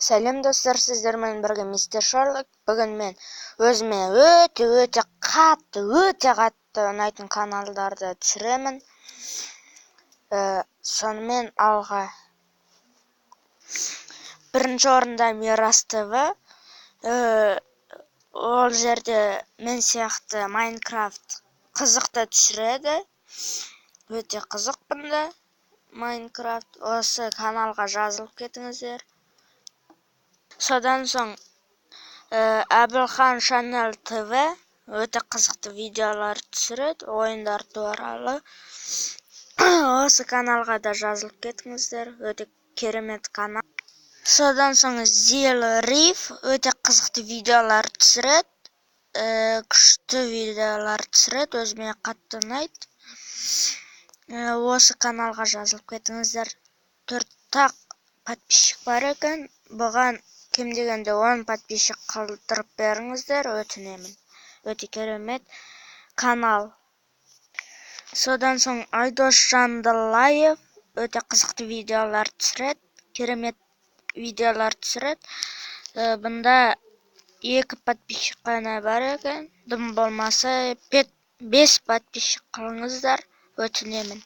Сәлем достар, сіздермен бірге мистер Шарлок. Бүгін мен өзіме өте қатты ұнайтын каналдарды түсіремін. Сонымен алға. Бірінші орында Мирас ТВ. Ол жерде мен сияқты Майнкрафт қызықты түсіреді. Өте қызық бұнда Майнкрафт. Осы каналға жазылып кетіңіздер. Содан соң Әбілхан Шанел ТВ өте қызықты видеолар түсіреді, ойындар туралы. Осы каналға да жазылып кетіңіздер, өте керемет канал. Содан соң Зил Риф өте қызықты видеолар түсіреді, күшті видеолар түсіреді, өзіме қатты ұнайды. Осы каналға жазылып кетіңіздер. 4 подписчик бар екен, бұған кем дегенде 10 подписчик қалдырып беріңіздер, өтінемін. Өте керемет канал. Содан соң Айдос Жандылаев өте қызықты видеолар түсіреді, керемет видеолар түсіреді. Бұнда 2 подписчик қана бар екен, дым болмаса 5 подписчик қылыңыздар, өтінемін.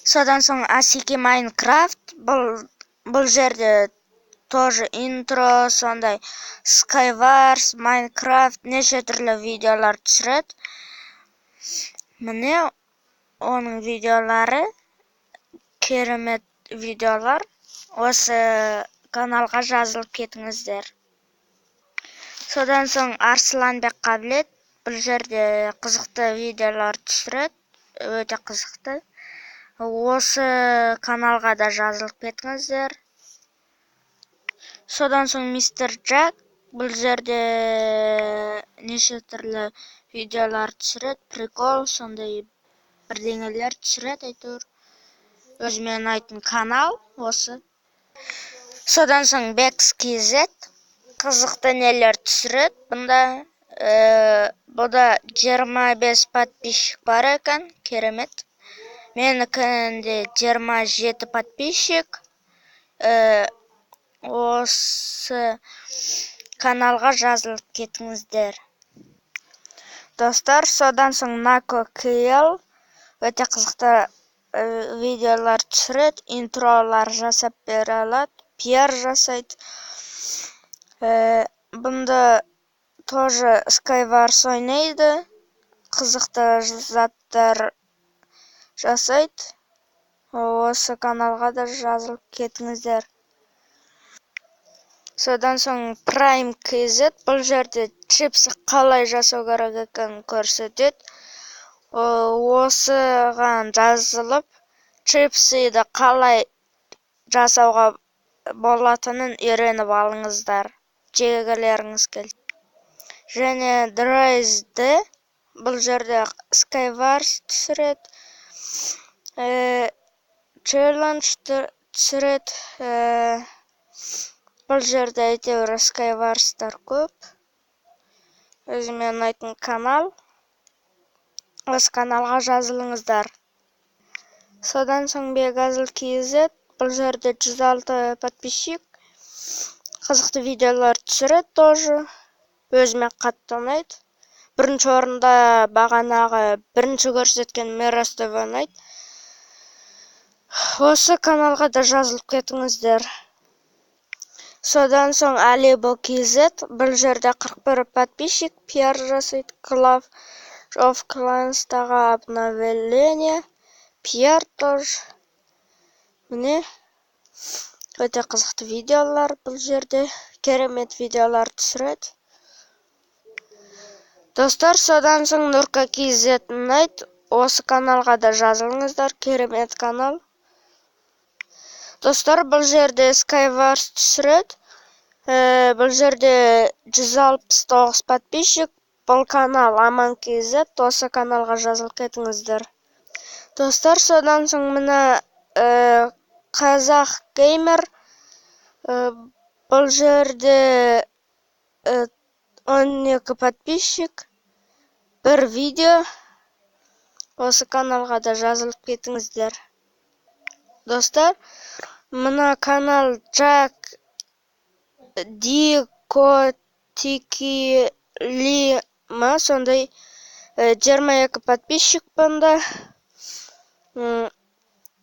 Содан соң Асеки Майнкрафт, бұл жерде тоже интро, сондай Skywars, Майнкрафт, неше түрлі видеолар түсіреді. Міне оның видеолары керемет видеолар. Осы каналға жазылып кетіңіздер. Содан соң Арсланбек Қабілет, бұл жерде қызықты видеолар түсіреді, өте қызықты. Осы каналға да жазылып кетіңіздер. Содан соң мистер Джек, бұл жерде неше түрлі видеолар түсіреді, прикол, сондай бірдеңелер түсіреді, әйтеуір. Өзіме ұнайтын канал осы. Содан соң Бекс KZ, қызықты нелер түсіреді. Бұда 25 подписчик бар екен, керемет. Менікінде 27 подписчик. Осы каналға жазылып кетіңіздер. Достар, содан соң Нако KL өте қызықты видеолар түсіреді, интролар жасап бере алады, пиар жасайды. Бұнда тоже Skywars ойнайды, қызықты заттар жасайды. Осы каналға да жазылып кетіңіздер. Содан соң Prime KZ, бұл жерде чипсы қалай жасау керек екенін көрсетеді. Осыған жазылып, чипсыды қалай жасауға болатынын үйреніп алыңыздар, жегілеріңіз келді. Және Драйзді, бұл жерде Skywars түсіреді, челлендж түсіреді. Бұл жерде әйтеуір Skywarstар көп. Өзіме ұнайтын канал. Осы каналға жазылыңыздар. Содан соң Бегазыл KZ, бұл жерде 106 подписчик. Қызықты видеолар түсіреді тоже. Өзіме қатты ұнайды. Бірінші орында бағанағы бірінші көрсеткен Мирас ТВ ұнайды. Осы каналға да жазылып кетіңіздер. Содан соң Алибо KZ, бұл жерде 41 подписчик, пиар жасайды, Clash of Clans'тағы обновление, пиар тоже. Міне, өте қызықты видеолар, бұл жерде керемет видеолар түсіреді. Достар, содан соң Нурка KZ ұнайды, осы каналға да жазылыңыздар, керемет канал. Достар, бұл жерде Skywars түсіреді. Бұл жерде 169 подписчик. Бұл канал Аман KZ. Осы каналға жазылып кетіңіздер. Достар, содан соң мына Қазақ Геймер. Бұл жерде 12 подписчик. Бір видео. Осы каналға да жазылып кетіңіздер. Достар, мына канал Джак Дикотикили сондай 22 подписчикпын да.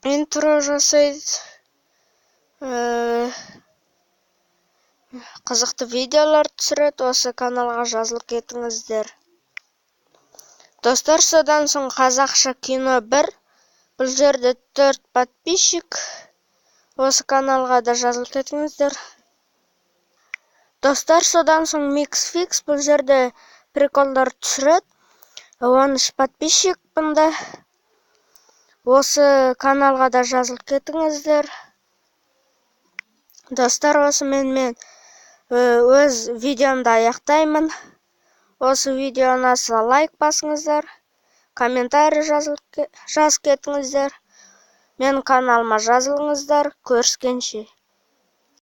Интро жасайды. Қызықты видеолар түсіреді. Осы каналға жазылып кетіңіздер. Достар, содан соң қазақша кино 1. Бұл жерде 4 подписчик. Осы каналға да жазылып кетіңіздер. Достар, содан соң Mixfix. Бұл жерде приколдар түсіреді. 13 подписчикпын да. Осы каналға да жазылып кетіңіздер. Достар, осымен мен өз видеомды аяқтаймын. Осы видеоны лайк басыңыздар, комментарий жазып кетіңіздер. Менің каналыма жазылыңыздар. Көріскенше.